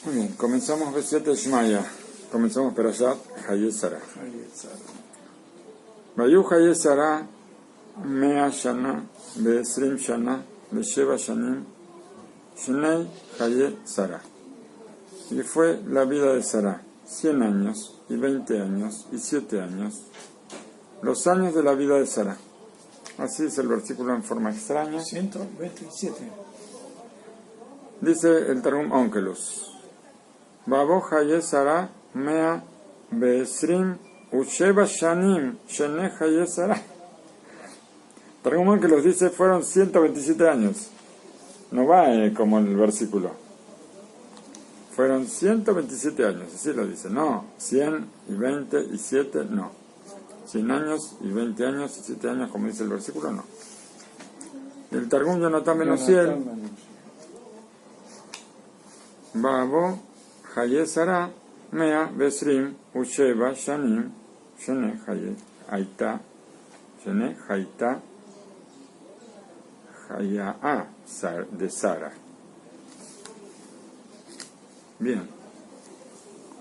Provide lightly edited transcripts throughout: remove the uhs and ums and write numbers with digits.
Muy bien, comenzamos Besiete Shmaya. Comenzamos Perashat Hayé Sarah. Vayu Hayé Sarah Mea Shana Be'esrim Shana Be'sheva Shanim Shnei Hayé Sarah. Y fue la vida de Sarah 100 años y 20 años y 7 años. Los años de la vida de Sarah. Así es el versículo en forma extraña. 127. Dice el Targum Onkelos. Babo Hayé Sarah Mea Be'esrim Usheva Shanim Shnei Hayé Sarah. Targum Onkelos dice fueron 127 años. No va como en el versículo. Fueron 127 años, así lo dice. No, 100 y 20 y 7, no. 100 años y 20 años y 7 años, como dice el versículo, no. El Targum Yonatan ben Uziel. Babo Hayé Sarah Mea Be'esrim Usheva Shanim Shnei Hayé Haita Shnei Haita Hayaa de Sarah. Bien.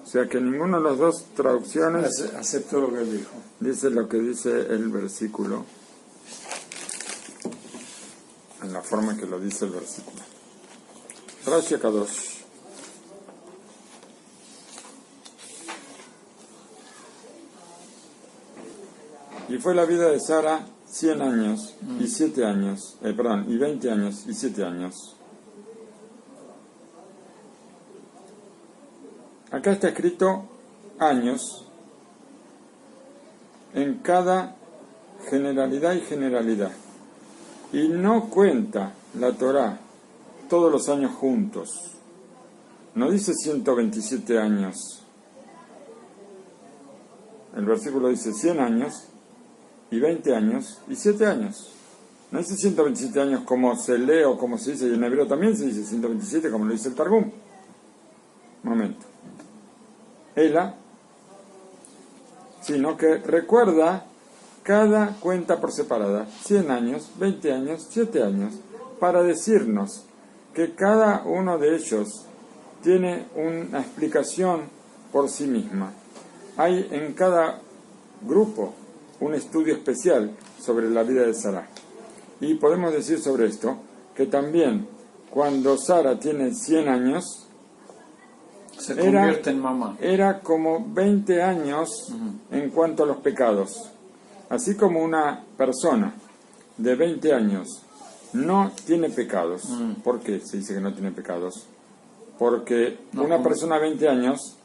O sea que ninguna de las dos traducciones aceptó lo que él dijo. Dice lo que dice el versículo en la forma que lo dice el versículo. Rashi Kadosh. Y fue la vida de Sara 100 años y 7 años, y 20 años y 7 años. Acá está escrito años en cada generalidad y generalidad. Y no cuenta la Torá todos los años juntos. No dice 127 años. El versículo dice 100 años y 20 años y 7 años. No dice 127 años como se lee o como se dice, y en hebreo también se dice 127 como lo dice el Targum. Momento. Ella, sino que recuerda cada cuenta por separada, 100 años, 20 años, 7 años, para decirnos que cada uno de ellos tiene una explicación por sí misma. Hay en cada grupo un estudio especial sobre la vida de Sarah. Y podemos decir sobre esto que también cuando Sarah tiene 100 años, se convierte en mamá. Era como 20 años en cuanto a los pecados. Así como una persona de 20 años no tiene pecados. ¿Por qué se dice que no tiene pecados? Porque una persona de 20 años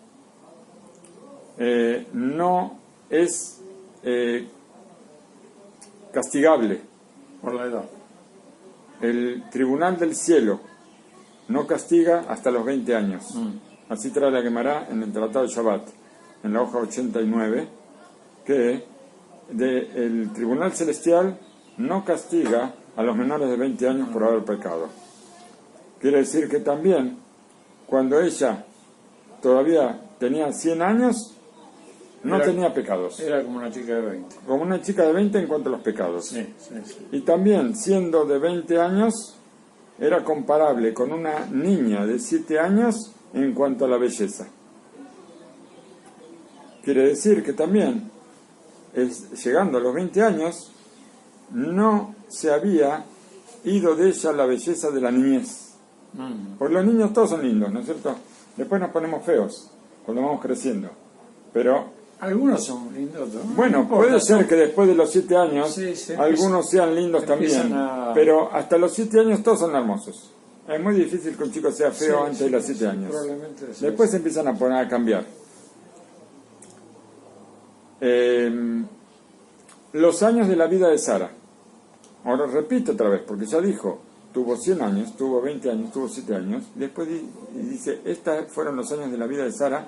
no es castigable por la edad. El tribunal del cielo no castiga hasta los 20 años. Así trae la Gemara en el Tratado de Shabbat, en la hoja 89, que el Tribunal Celestial no castiga a los menores de 20 años por haber pecado. Quiere decir que también, cuando ella todavía tenía 100 años, no tenía pecados. Era como una chica de 20. Como una chica de 20 en cuanto a los pecados. Sí. Y también, siendo de 20 años, era comparable con una niña de 7 años en cuanto a la belleza. Quiere decir que también, llegando a los 20 años, no se había ido de ella la belleza de la niñez. Porque los niños todos son lindos, ¿no es cierto? Después nos ponemos feos cuando vamos creciendo. Pero algunos son lindos, ¿no? Bueno, puede ser que después de los 7 años algunos sean lindos también. Pero hasta los 7 años todos son hermosos. Es muy difícil que un chico sea feo antes de los 7 años. Después se empiezan a poner a cambiar. Los años de la vida de Sarah. Ahora repito otra vez, porque ya dijo, tuvo 100 años, tuvo 20 años, tuvo 7 años. Después dice, estos fueron los años de la vida de Sarah,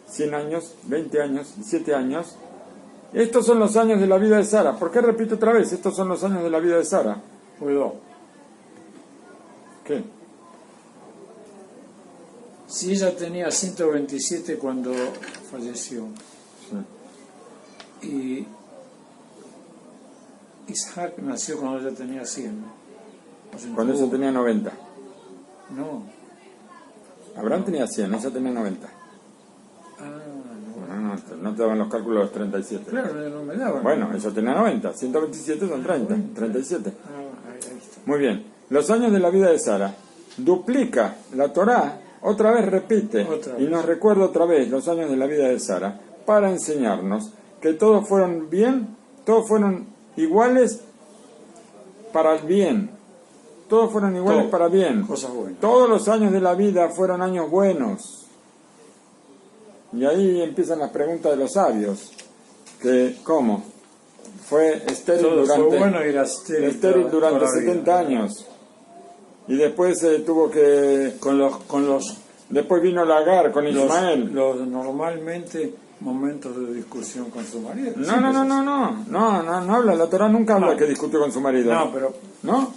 100 años, 20 años y 7 años. Estos son los años de la vida de Sarah. ¿Por qué repito otra vez? Estos son los años de la vida de Sarah. Cuidado. ¿Qué? Si ella tenía 127 cuando falleció, y Isaac nació cuando ella tenía 100. Cuando ella tenía 90. No. Abraham tenía 100, ella tenía 90. No te daban los cálculos de los 37. Claro, no me daban. Bueno, ella tenía 90, 127 son 30, 37. Ahí está. Muy bien, los años de la vida de Sara. Duplica la Torá, otra vez repite, y nos recuerda otra vez los años de la vida de Sara, para enseñarnos que todos fueron bien, todos fueron iguales para el bien. Todos fueron iguales para bien. Cosas buenas. Todos los años de la vida fueron años buenos. Y ahí empiezan las preguntas de los sabios. Que, ¿cómo? Fue estéril Todo durante, fue bueno y era estéril durante toda la 70 vida. años. Y después tuvo que... Con los Después vino Agar con Ismael. los normalmente momentos de discusión con su marido. No habla, la Torá nunca habla No. que discutió con su marido. No, pero No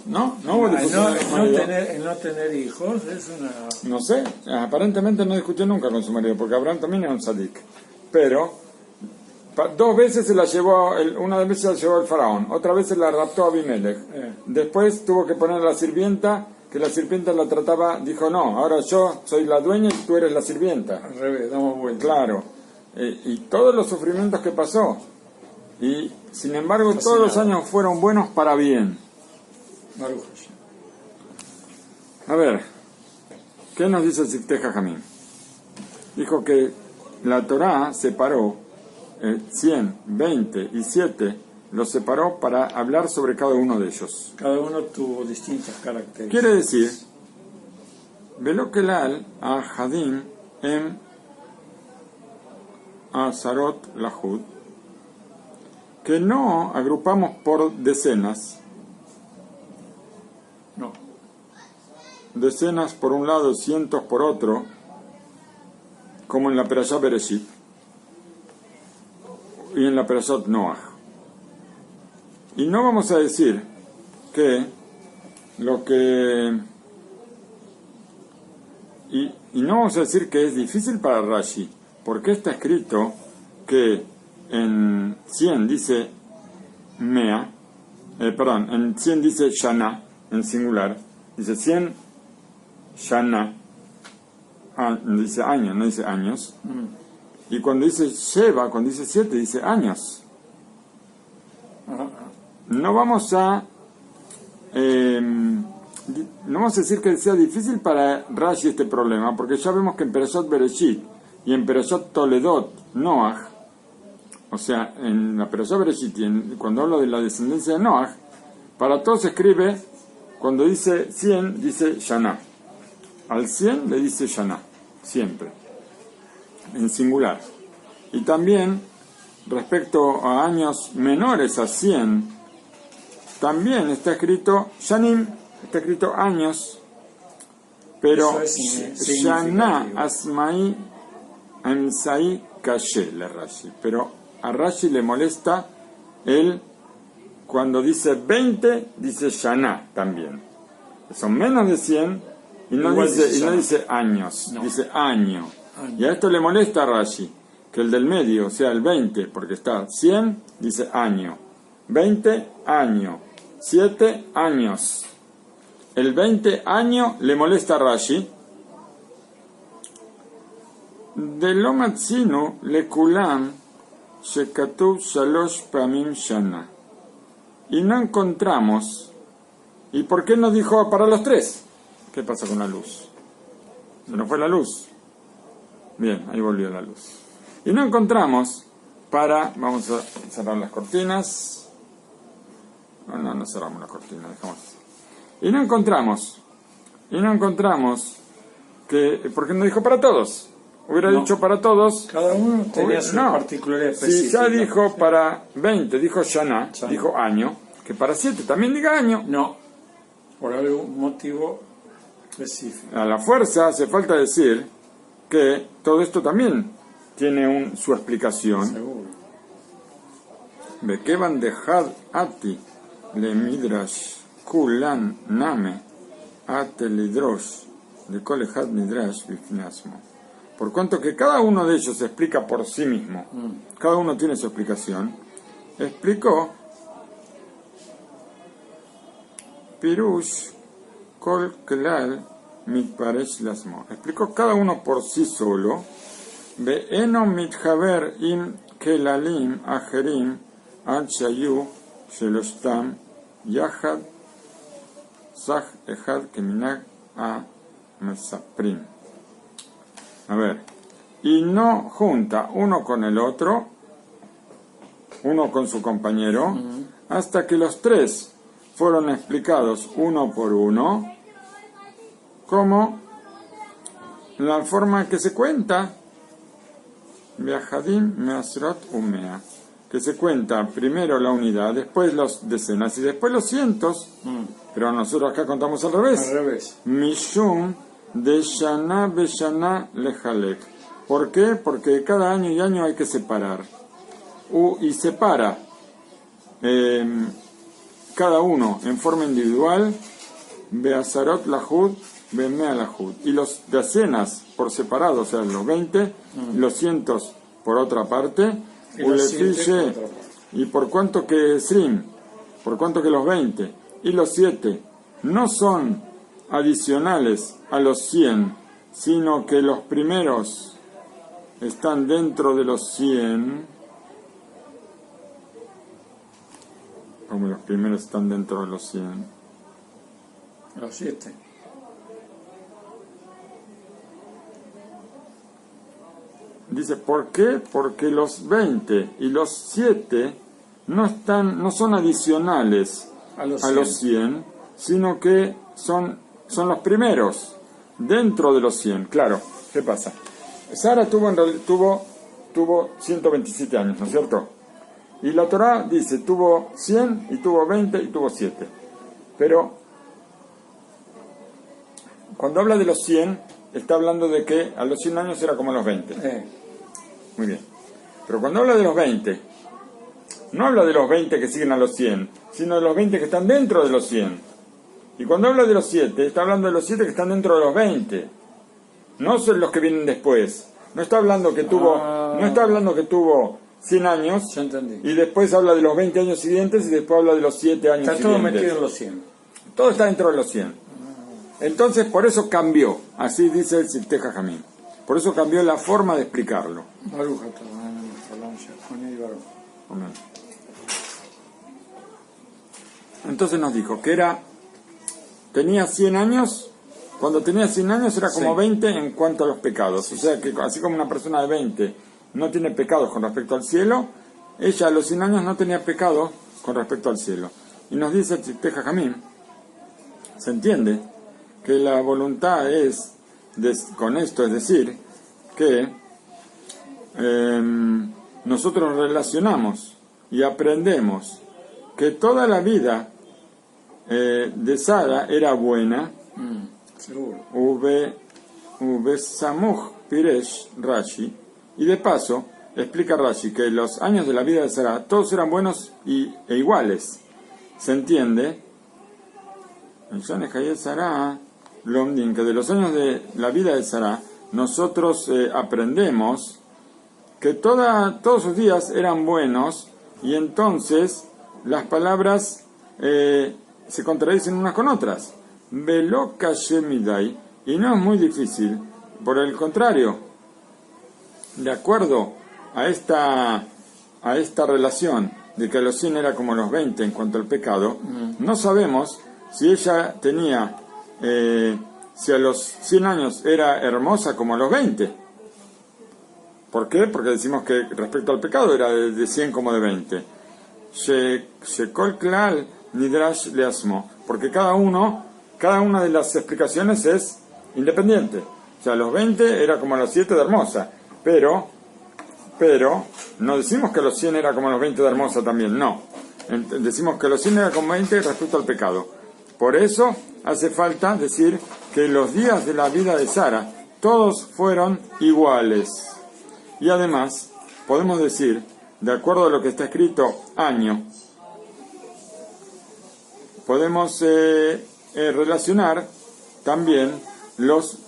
hubo discusión con su marido. el no tener hijos es una... No sé, aparentemente no discutió nunca con su marido, porque Abraham también era un sadik. Pero 2 veces se la llevó, una vez se la llevó el faraón, otra vez se la raptó a Abimelech. Después tuvo que poner a la sirvienta, que la sirvienta la trataba, dijo no, ahora yo soy la dueña y tú eres la sirvienta. Al revés, damos vuelta. Claro, y todos los sufrimientos que pasó. Y sin embargo todos los años fueron buenos para bien. Baruch Hashem. A ver, ¿qué nos dice el Siftei Jajamim? Dijo que la Torá separó 100, 20 y 7, los separó para hablar sobre cada uno de ellos. Cada uno tuvo distintas características. Quiere decir, Velo Kelal a Hadim em Azarot Lahud, que no agrupamos por decenas, No. decenas por un lado, cientos por otro, como en la Perashá Bereshit y en la Perashat Noach. Y no vamos a decir que lo que... Y no vamos a decir que es difícil para Rashi, porque está escrito que en 100 dice Mea, en 100 dice Shana, en singular, dice 100 Shana, dice años, no dice años. Y cuando dice Sheva, cuando dice 7, dice años. No vamos a no vamos a decir que sea difícil para Rashi este problema, porque ya vemos que en Perashat Bereshit y en Perashat Toledot Noach, o sea, en la Perashat Bereshit y cuando habla de la descendencia de Noach, para todos se escribe, cuando dice 100, dice Shana. Al 100 le dice Shana, siempre, en singular. Y también, respecto a años menores a 100, también está escrito Shanim, está escrito años, pero Shana Asmai Amsai Kashe le Rashi. Pero a Rashi le molesta él cuando dice 20, dice Shana también. Son menos de 100 y no dice años, no. Dice año. Y a esto le molesta a Rashi, que el del medio, o sea, el 20, porque está 100, dice año. 20, año. 7 años. El 20 año le molesta a Rashi. De lo matzinu le kulam shekatuv shalosh pamim shana. Y no encontramos. ¿Y por qué nos dijo para los 3? ¿Qué pasa con la luz? ¿Se nos fue la luz? Bien, ahí volvió la luz. Y no encontramos para... Vamos a cerrar las cortinas. No cerramos las cortinas, dejamos así. Y no encontramos que... ¿Por qué no dijo para todos? Hubiera dicho para todos... Cada uno tenía su particularidad específica. Si ya dijo para 20, dijo Shana, dijo año, que para 7 también diga año. No, por algún motivo específico. A la fuerza hace falta decir que todo esto también tiene su explicación. Seguro. Bekevan dejad ati le midrash kulan name ate lidrosh de kolehad midrash bifnasmo. Por cuanto que cada uno de ellos se explica por sí mismo, cada uno tiene su explicación, explicó Pirush kol klal mitparesh lasmo. Explicó cada uno por sí solo. Ve'eno mithaver im kelalim ajerim ad shayu sheloshtam yahad sach echad keminag a mesaprim. A ver, y no junta uno con el otro, uno con su compañero, hasta que los tres fueron explicados uno por uno, como la forma que se cuenta, Beahadim Measrot Umea, que se cuenta primero la unidad, después los decenas y después los cientos, pero nosotros acá contamos al revés. Al revés. Mishum de Shana Beshana Lejalek. ¿Por qué? Porque cada año y año hay que separar. Y separa cada uno en forma individual, Beazarot Lahud, Bemea Lahud. Y los decenas por separado, o sea, los 20, y los cientos por otra parte, Ulefiche, y por cuanto que Srim, por cuanto que los 20 y los 7 no son adicionales a los 100, sino que los primeros están dentro de los 100, como los primeros están dentro de los 100. Los 7. Dice, ¿por qué? Porque los 20 y los 7 no son adicionales a los 100, sino que son los primeros dentro de los 100. Claro, ¿qué pasa? Sara tuvo 127 años, ¿no es cierto? Y la Torá dice, tuvo 100 y tuvo 20 y tuvo 7. Pero cuando habla de los 100, está hablando de que a los 100 años era como los 20. Muy bien. Pero cuando habla de los 20, no habla de los 20 que siguen a los 100, sino de los 20 que están dentro de los 100. Y cuando habla de los 7, está hablando de los 7 que están dentro de los 20. No son los que vienen después. No está hablando que tuvo 100 años y después habla de los 20 años siguientes y después habla de los 7 años siguientes. Está todo metido en los 100. Todo está dentro de los 100. Entonces, por eso cambió. Así dice el Sifteh Jajamim. Por eso cambió la forma de explicarlo. Entonces nos dijo que tenía 100 años, cuando tenía 100 años era como 20 en cuanto a los pecados. O sea que así como una persona de 20 no tiene pecados con respecto al cielo, ella a los 100 años no tenía pecados con respecto al cielo. Y nos dice el Sifteh Jajamim, se entiende que la voluntad es, con esto, es decir, que nosotros relacionamos y aprendemos que toda la vida de Sara era buena. Seguro. Ube Samuj Piresh Rashi, y de paso explica Rashi que los años de la vida de Sara todos eran buenos e iguales. Se entiende que de los años de la vida de Sara nosotros aprendemos que todos sus días eran buenos, y entonces las palabras se contradicen unas con otras. Velo Kashemidai, y no es muy difícil, por el contrario, de acuerdo a esta relación de que los 100 era como los 20 en cuanto al pecado, no sabemos si ella tenía, si a los 100 años era hermosa como a los 20. ¿Por qué? Porque decimos que respecto al pecado era de 100 como de 20. Shekol Klal Nidrash Leasmo, porque cada una de las explicaciones es independiente. O sea, los 20 era como a los 7 de hermosa, pero no decimos que los 100 era como los 20 de hermosa también, no. Decimos que los 100 era como 20 respecto al pecado. Por eso hace falta decir que los días de la vida de Sara todos fueron iguales. Y además podemos decir, de acuerdo a lo que está escrito año, podemos relacionar también los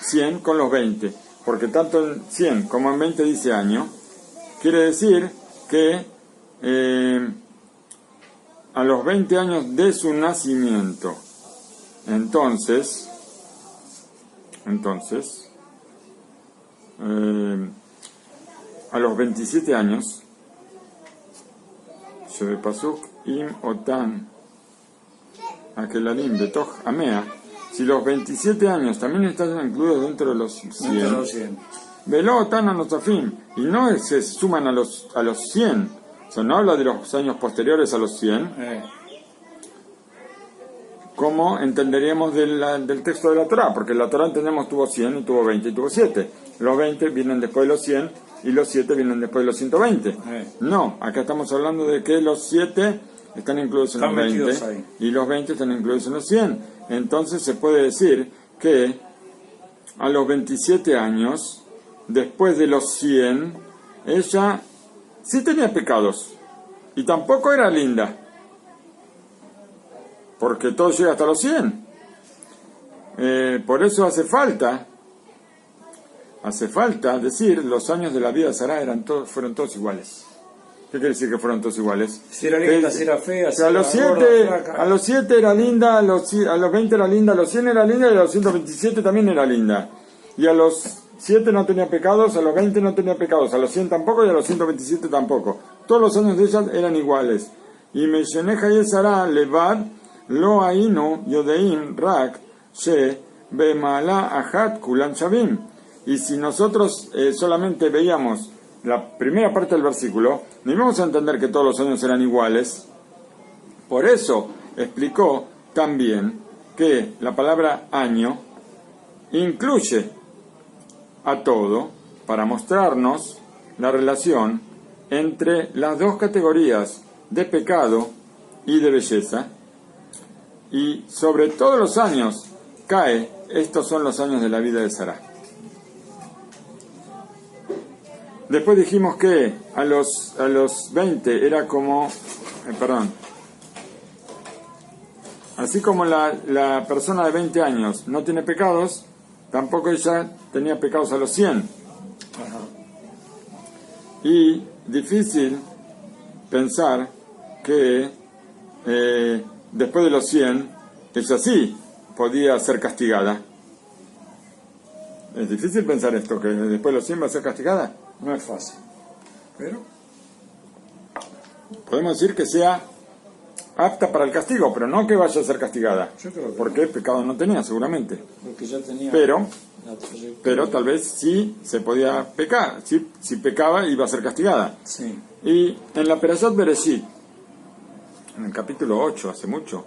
100 con los 20, porque tanto en 100 como en 20 dice año. Quiere decir que a los 20 años de su nacimiento, entonces entonces, a los 27 años, Shebepasuk im otan aquelalim betoch amea, si los 27 años también están incluidos dentro de los 100, velo otan anotafim, y no se suman a los 100, o sea, no habla de los años posteriores a los 100, como entenderíamos del texto de la Torá, porque la Torá entendemos tuvo 100 y tuvo 20 y tuvo 7. Los 20 vienen después de los 100 y los 7 vienen después de los 120. No, acá estamos hablando de que los 7 están incluidos en los 20 y los 20 están incluidos en los 100. Entonces se puede decir que a los 27 años, después de los 100, ella sí tenía pecados y tampoco era linda, porque todo llega hasta los 100. Por eso hace falta decir, los años de la vida de Sará fueron todos iguales. ¿Qué quiere decir que fueron todos iguales? Si era linda, si era fea, si a era los 7 gorda, a los 7 era linda, a los 20 era linda, a los 100 era linda y a los 127 también era linda. Y a los 7 no tenía pecados, a los 20 no tenía pecados, a los 100 tampoco y a los 127 tampoco. Todos los años de ellas eran iguales. Y Mesheneja y Sará levad lo ainu yodeim rak she bemala ahat kulan shavim. Y si nosotros solamente veíamos la primera parte del versículo, ni vamos a entender que todos los años eran iguales. Por eso explicó también que la palabra año incluye a todo para mostrarnos la relación entre las dos categorías de pecado y de belleza. Y sobre todos los años cae, estos son los años de la vida de Sará. Después dijimos que a los 20 era como, así como la persona de 20 años no tiene pecados, tampoco ella tenía pecados a los 100. Y difícil pensar que después de los 100, ella sí podía ser castigada. Es difícil pensar esto, que después de los 100 va a ser castigada. No es fácil. Pero podemos decir que sea apta para el castigo, pero no que vaya a ser castigada. Yo creo que porque pecado no tenía, seguramente. Porque ya tenía pero tal vez sí se podía pecar. Si pecaba, iba a ser castigada. Sí. Y en la Perashat Bereshit, en el capítulo 8, hace mucho,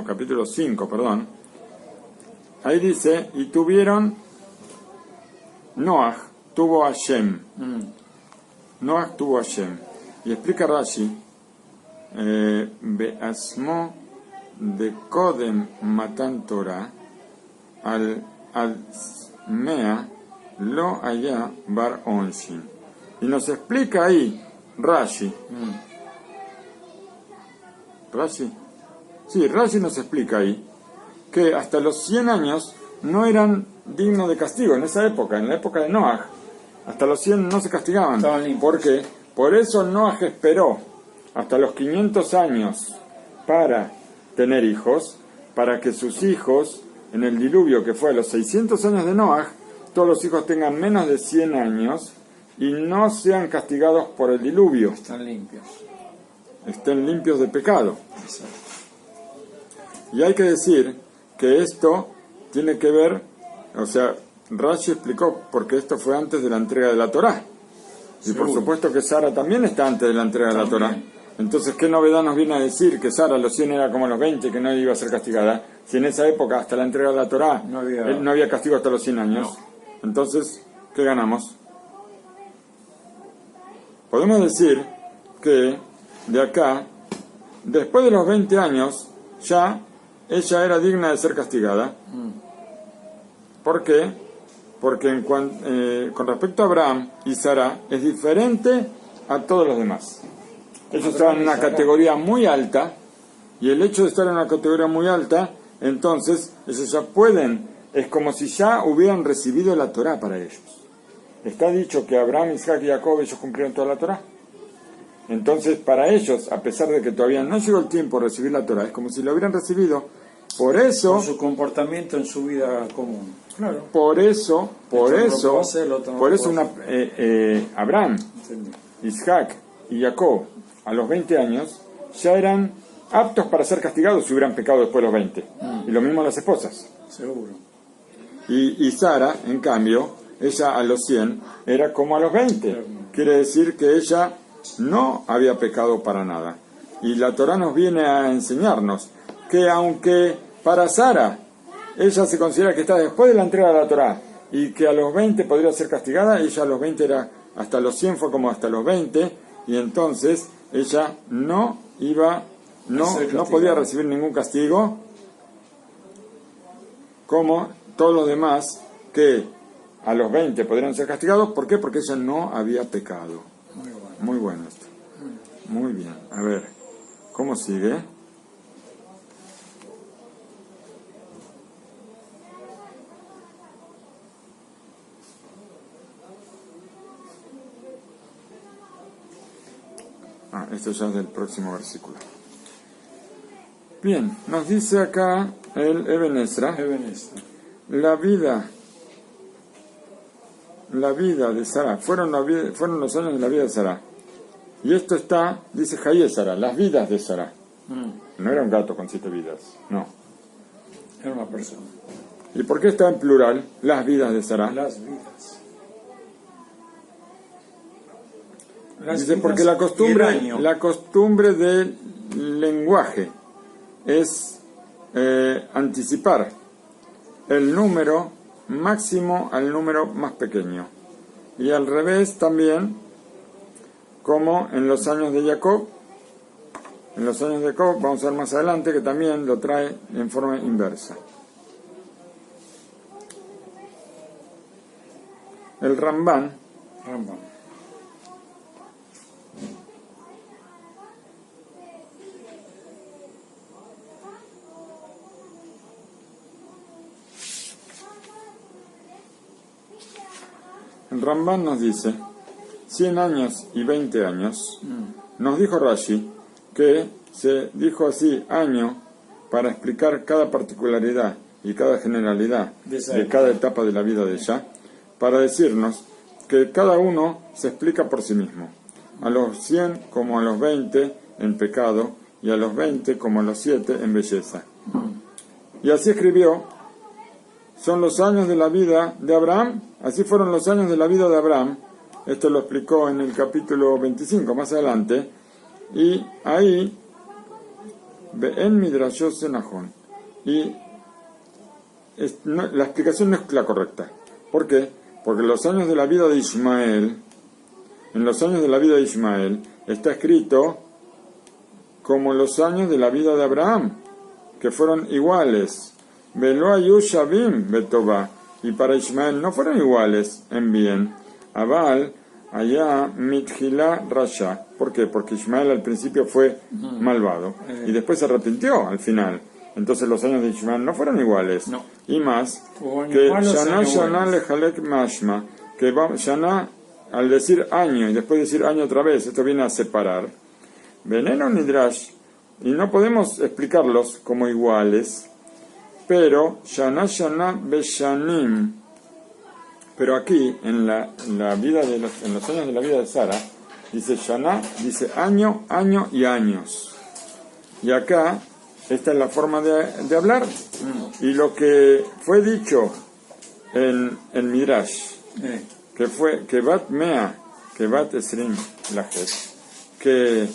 capítulo 5, perdón, ahí dice, y Noach tuvo a Shem. Noach tuvo a Shem. Y explica Rashi, Beasmo de Kodem Matan Torah, al Mea lo haya bar onshin. Y nos explica ahí Rashi. Rashi nos explica ahí que hasta los 100 años no eran dignos de castigo en esa época, en la época de Noach. Hasta los 100 no se castigaban. ¿Por qué? Por eso Noach esperó hasta los 500 años para tener hijos, para que sus hijos, en el diluvio que fue a los 600 años de Noach, todos los hijos tengan menos de 100 años y no sean castigados por el diluvio. Estén limpios de pecado. Exacto. Y hay que decir que esto tiene que ver, o sea, Rashi explicó porque esto fue antes de la entrega de la Torá. Y por supuesto que Sara también está antes de la entrega de la Torá. Entonces, ¿qué novedad nos viene a decir que Sara a los 100 era como los 20, que no iba a ser castigada? Si en esa época, hasta la entrega de la Torá, no había castigo hasta los 100 años. No. Entonces, ¿qué ganamos? Podemos decir que de acá, después de los 20 años, ya ella era digna de ser castigada. ¿Por qué? Porque con respecto a Abraham y Sara es diferente a todos los demás. Ellos estaban en una categoría muy alta, y el hecho de estar en una categoría muy alta, entonces ellos ya pueden, es como si ya hubieran recibido la Torá para ellos. Está dicho que Abraham, Isaac y Jacob, ellos cumplieron toda la Torá. Entonces, para ellos, a pesar de que todavía no llegó el tiempo de recibir la Torá, es como si lo hubieran recibido, Por Por eso, su comportamiento en su vida común. Claro. por eso, Abraham, Entendí. Isaac y Jacob, a los 20 años, ya eran aptos para ser castigados si hubieran pecado después de los 20. Y lo mismo las esposas. Seguro. Y Sara, en cambio, ella a los 100 era como a los 20. Quiere decir que ella no había pecado para nada. Y la Torá nos viene a enseñarnos que aunque para Sara ella se considera que está después de la entrega de la Torá y que a los 20 podría ser castigada, ella a los 20 era, hasta los 100 fue como hasta los 20, y entonces ella no podía recibir ningún castigo como todos los demás que a los 20 podrían ser castigados. ¿Por qué? Porque ella no había pecado. Muy bueno esto. Muy bien. A ver, ¿cómo sigue? Esto ya es del próximo versículo. Bien, nos dice acá el Eben Ezra, la vida de Sara, fueron los años de la vida de Sara. Y esto está, dice Hayé Sara, las vidas de Sara. No era un gato con 7 vidas, no. Era una persona. ¿Y por qué está en plural, las vidas de Sara? Las vidas. Dice, porque la costumbre del lenguaje es anticipar el número máximo al número más pequeño. Y al revés también, como en los años de Jacob. En los años de Jacob, vamos a ver más adelante, que también lo trae en forma inversa. El Rambán. El Rambán nos dice 100 años y 20 años. Nos dijo Rashi que se dijo así año para explicar cada particularidad y cada generalidad de cada etapa de la vida de ella, para decirnos que cada uno se explica por sí mismo. A los 100 como a los 20 en pecado, y a los 20 como a los 7 en belleza. Y así escribió: son los años de la vida de Abraham, así fueron los años de la vida de Abraham. Esto lo explicó en el capítulo 25, más adelante, y ahí, en Midrashot Senahón, y la explicación no es la correcta. ¿Por qué? Porque los años de la vida de Ismael, en los años de la vida de Ismael, está escrito como los años de la vida de Abraham, que fueron iguales. Velo ayu shavim betová, y para Ismael no fueron iguales en bien. Abal allá mitjilá rasha. ¿Por qué? Porque Ismael al principio fue malvado y después se arrepintió al final. Entonces los años de Ismael no fueron iguales. No. Y más, que Shana lejalek mashma, que Shana al decir año y después decir año otra vez, esto viene a separar. Veneno nidrash, y no podemos explicarlos como iguales, pero Shana beshanim. Pero aquí, en la vida en los años de la vida de Sara, dice Shana, dice año, año y años. Y acá, esta es la forma de hablar. Y lo que fue dicho en Midrash, que fue que bat mea, que bat esrim lajet, que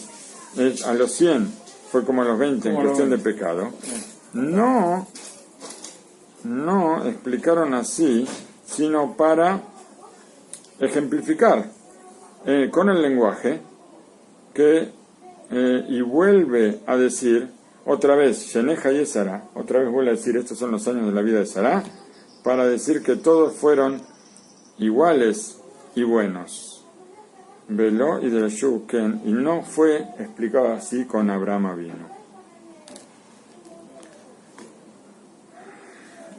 a los 100 fue como a los 20 en cuestión de pecado, no explicaron así, sino para ejemplificar con el lenguaje que y vuelve a decir otra vez Sheneja y Sara, otra vez vuelve a decir estos son los años de la vida de Sara, para decir que todos fueron iguales y buenos. Veló y del Shuken, y no fue explicado así con Abraham vino.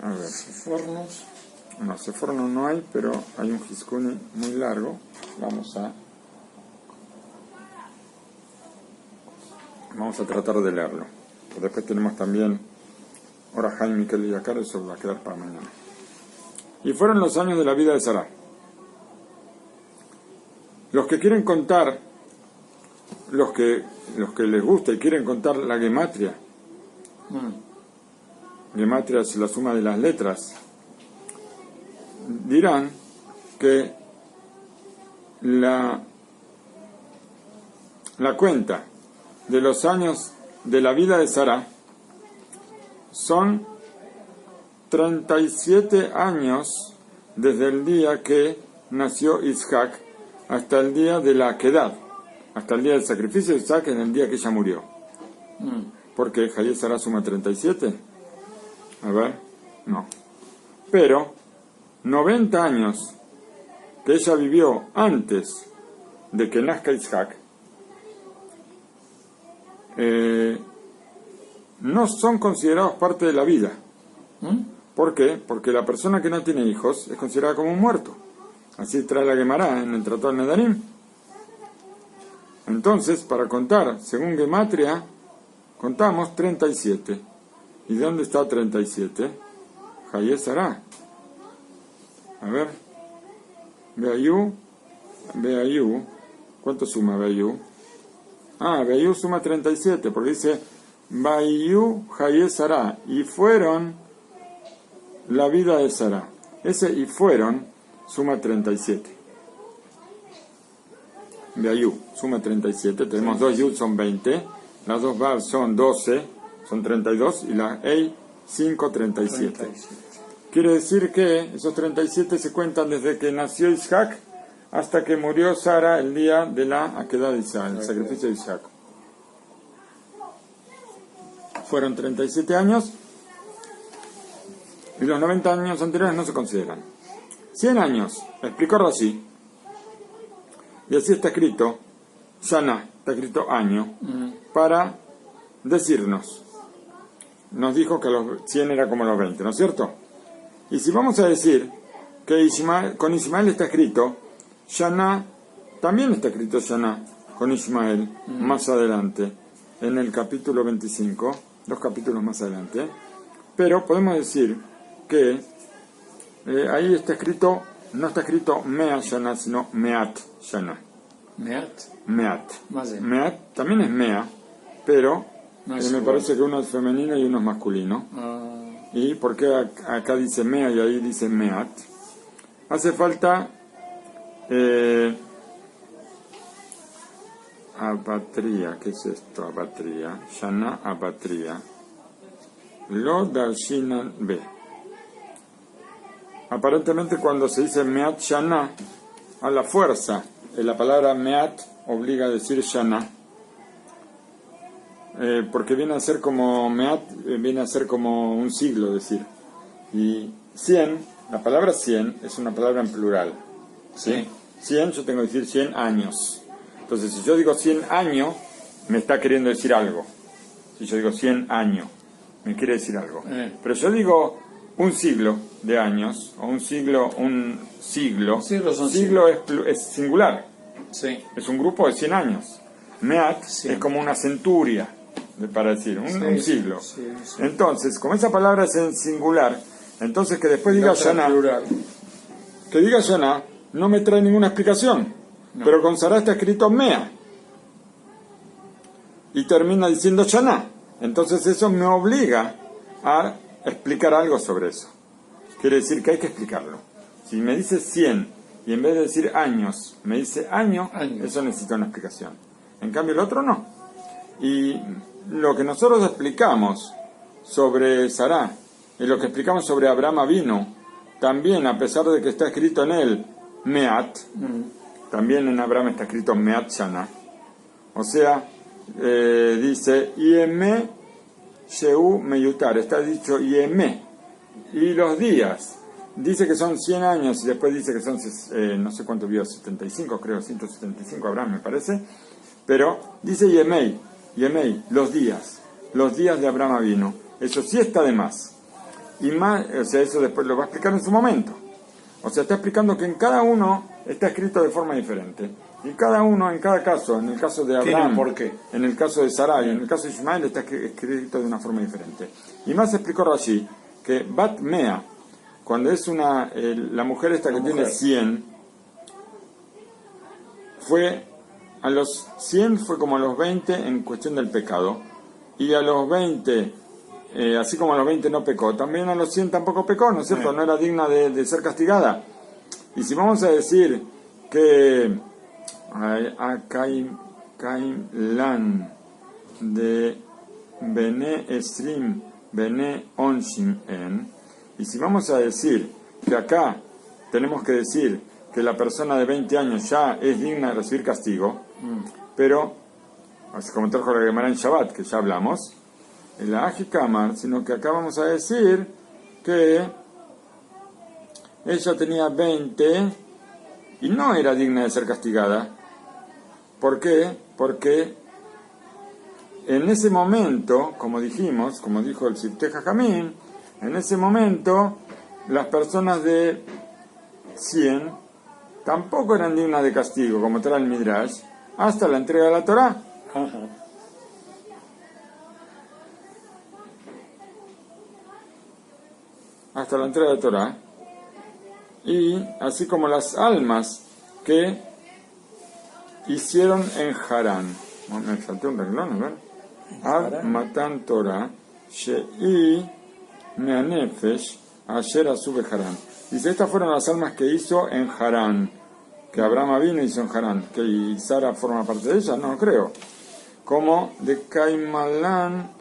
A ver. Sefornos. No, Seforno no hay, pero hay un Hiskuni muy largo. Vamos a tratar de leerlo. Después tenemos también Ahora Jaime Miquel y Akar, eso va a quedar para mañana. Y fueron los años de la vida de Sarah. Los que quieren contar, los que les gusta y quieren contar la gematria, gematria es la suma de las letras, dirán que la cuenta de los años de la vida de Sarah son 37 años desde el día que nació Isaac hasta el día de la Akedah, hasta el día del sacrificio de Isaac, en el día que ella murió. ¿Por qué? ¿Hayé Sarah suma 37? A ver, no. Pero 90 años que ella vivió antes de que nazca Isaac no son considerados parte de la vida. ¿Por qué? Porque la persona que no tiene hijos es considerada como un muerto. Así trae la Gemara en el Tratado de Nedarim. Entonces, para contar, según Gematria, contamos 37. ¿Y de dónde está 37? Hayé Sarah. A ver. Beayú. ¿Cuánto suma Beayú? Beayú suma 37, porque dice Beayú Hayé Sarah. Y fueron la vida de Sarah. Ese y fueron suma 37. Beayú suma 37. Tenemos dos yud, son 20. Las dos vav son 12, son 32. Y la ei, 5, 37. Quiere decir que esos 37 se cuentan desde que nació Isaac hasta que murió Sara el día de la Akedah de Isaac, el sacrificio de Isaac. Fueron 37 años y los 90 años anteriores no se consideran. 100 años, explicó Rashi, y así está escrito, Shana, está escrito año, para decirnos. Nos dijo que los 100 era como los 20, ¿no es cierto? Y si vamos a decir que con Ismael está escrito Shana, también está escrito Shana con Ismael más adelante, en el capítulo 25, 2 capítulos más adelante. Pero podemos decir que ahí está escrito, no está escrito Mea Shana, sino Meat Shana. Meat. Meat también es Mea, pero no me parece que uno es femenino y uno es masculino. ¿Y por qué acá dice Mea y ahí dice Meat? Hace falta apatría. ¿Qué es esto? Apatría. Shana apatría. Lo darshinan B. Aparentemente cuando se dice Meat Shana, a la fuerza, la palabra Meat obliga a decir Shana. Porque viene a ser como Meat, viene a ser como un siglo, decir. Y 100, la palabra 100 es una palabra en plural. ¿Sí? 100, yo tengo que decir 100 años. Entonces, si yo digo 100 años, me está queriendo decir algo. Si yo digo 100 años, me quiere decir algo. Pero yo digo un siglo de años, o un siglo es singular. Sí. Es un grupo de 100 años. Meat es como una centuria, para decir, un siglo. Sí. Entonces, como esa palabra es en singular, entonces que después diga Shana, que diga Shana, no me trae ninguna explicación. No. Pero con Sarah está escrito Mea. Y termina diciendo Shana. Entonces eso me obliga a explicar algo sobre eso. Quiere decir que hay que explicarlo. Si me dice 100 y en vez de decir años, me dice año, eso necesita una explicación. En cambio el otro no. Y lo que nosotros explicamos sobre Sarah y lo que explicamos sobre Abraham Avinu, también a pesar de que está escrito en él Meat, también en Abraham está escrito Meat Shana. O sea, dice Yeme Sheu Meyutar, está dicho Yeme. Y los días, dice que son 100 años y después dice que son, no sé cuánto vio, 75 creo, 175 Abraham me parece. Pero dice Yemei, los días de Abraham Avinu. Eso sí está de más. Y más, o sea, eso después lo va a explicar en su momento. O sea, está explicando que en cada uno está escrito de forma diferente. Y cada uno, en cada caso, en el caso de Tiene Abraham, un porqué. en el caso de Sarai, en el caso de Ismael, está escrito de una forma diferente. Y más explicó Rashi que Bat Mea, cuando es la mujer esta que tiene 100, a los 100 fue como a los 20 en cuestión del pecado, y a los 20, así como a los 20 no pecó, también a los 100 tampoco pecó, ¿no es cierto? No era digna de ser castigada. Y si vamos a decir que a Caim Lan de Bene Esrim Bene Onshim En, y si vamos a decir que acá tenemos que decir que la persona de 20 años ya es digna de recibir castigo, pero, así como trajo la Gemara en Shabbat, que ya hablamos, en la Ajikamar, sino que acá vamos a decir que ella tenía 20 y no era digna de ser castigada. ¿Por qué? Porque en ese momento, como dijimos, como dijo el Sifteh Jajamim, en ese momento las personas de 100 tampoco eran dignas de castigo, como trae el Midrash, hasta la entrega de la Torá. Hasta la entrega de la Torá. Y así como las almas que hicieron en Harán. Me salté un renglón, ¿verdad? Ad Matan Torah, Shei Meanefesh, Asher Asube Harán. Dice, estas fueron las almas que hizo en Harán, que Abraham vino y hizo en Harán, que Sara forma parte de ella, no creo. Como de Caimalán,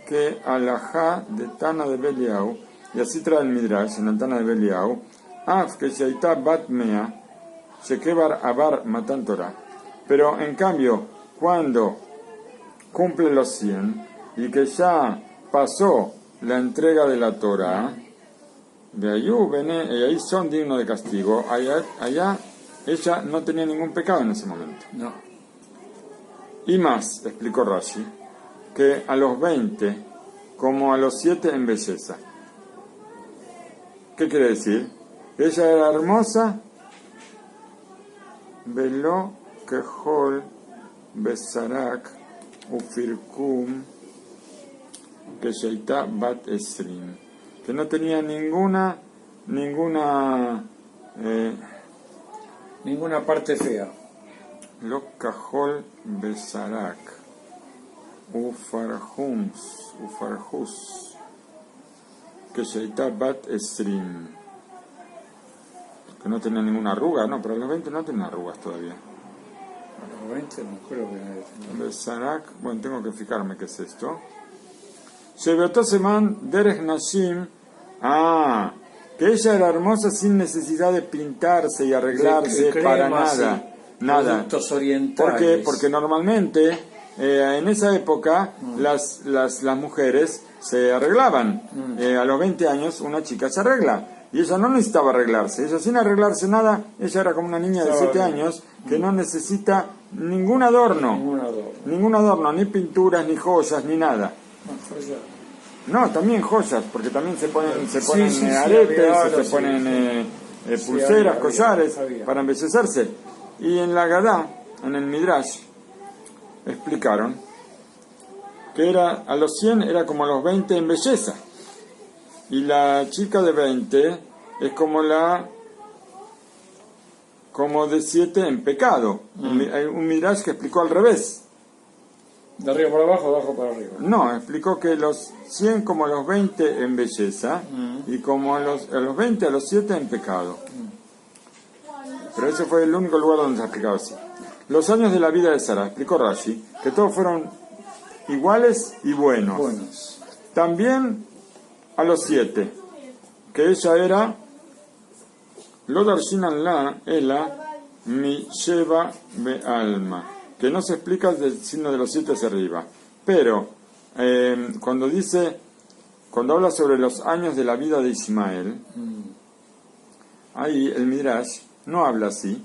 que Alajá de Tana de Beliau, y así trae el Midrash en la Tana de Beliau, Af que Shaita Bat Mea, Shekebar Abar Matan Torah. Pero en cambio, cuando cumple los 100 y que ya pasó la entrega de la Torah, de ahí son dignos de castigo. Allá ella no tenía ningún pecado en ese momento. No. Y más, explicó Rashi, que a los 20, como a los 7 en belleza. ¿Qué quiere decir? Que ella era hermosa, Velo Kehol Besarak Ufirkum que Sheita Bat Esrim, que no tenía ninguna parte fea. Lo Kehol Besarak Ufarhus que Sheita Bat Esrim, que no tenía ninguna arruga, no, pero a los 20 no tenía arrugas todavía. A los 20 no creo que... Besarak, bueno, tengo que fijarme qué es esto. Shebeotoseman Derech Nashim, que ella era hermosa sin necesidad de pintarse y arreglarse para nada. Nada. Productos orientales. ¿Por qué? Porque normalmente en esa época las mujeres se arreglaban. A los 20 años una chica se arregla. Y ella no necesitaba arreglarse. Ella sin arreglarse nada, ella era como una niña de 7 años que no necesita ningún adorno. Ningún adorno, ni pinturas, ni joyas, ni nada. No, también joyas, porque también se ponen aretes, se ponen pulseras, collares, para embellecerse. Y en la Gadá, en el Midrash, explicaron que a los 100 era como a los 20 en belleza. Y la chica de 20 es como de 7 en pecado. Hay un Midrash que explicó al revés. ¿De arriba para abajo o de abajo para arriba? No, explicó que los 100 como a los 20 en belleza y como a los 20 a los 7 en pecado. Pero ese fue el único lugar donde se ha explicado así. Los años de la vida de Sara, explicó Rashi, que todos fueron iguales y buenos. También a los 7, que ella era lo darshinan la ela mi sheva be alma, que no se explica del signo de los 7 hacia arriba, pero cuando habla sobre los años de la vida de Ismael, ahí el Midrash no habla así,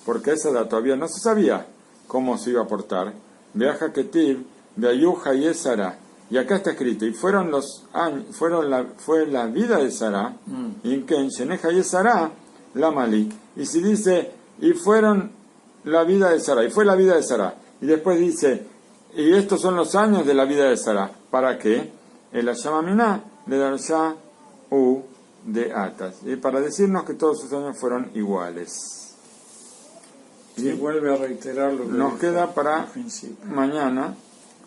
porque a esa edad todavía no se sabía cómo se iba a portar. Viaja Ketiv, Beayuja y Esara, Y acá está escrito, y fueron los años, fue la vida de Sará, y en que en Sheneja y Sará, la Malí. Y si dice, y fueron la vida de Sará, y fue la vida de Sará, y después dice, y estos son los años de la vida de Sará, ¿para qué? El Ashamaminah le Darsha U de Atas, y para decirnos que todos sus años fueron iguales. Y vuelve a reiterar lo que Nos dijo queda para al principio. mañana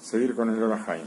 seguir con el Orahaim.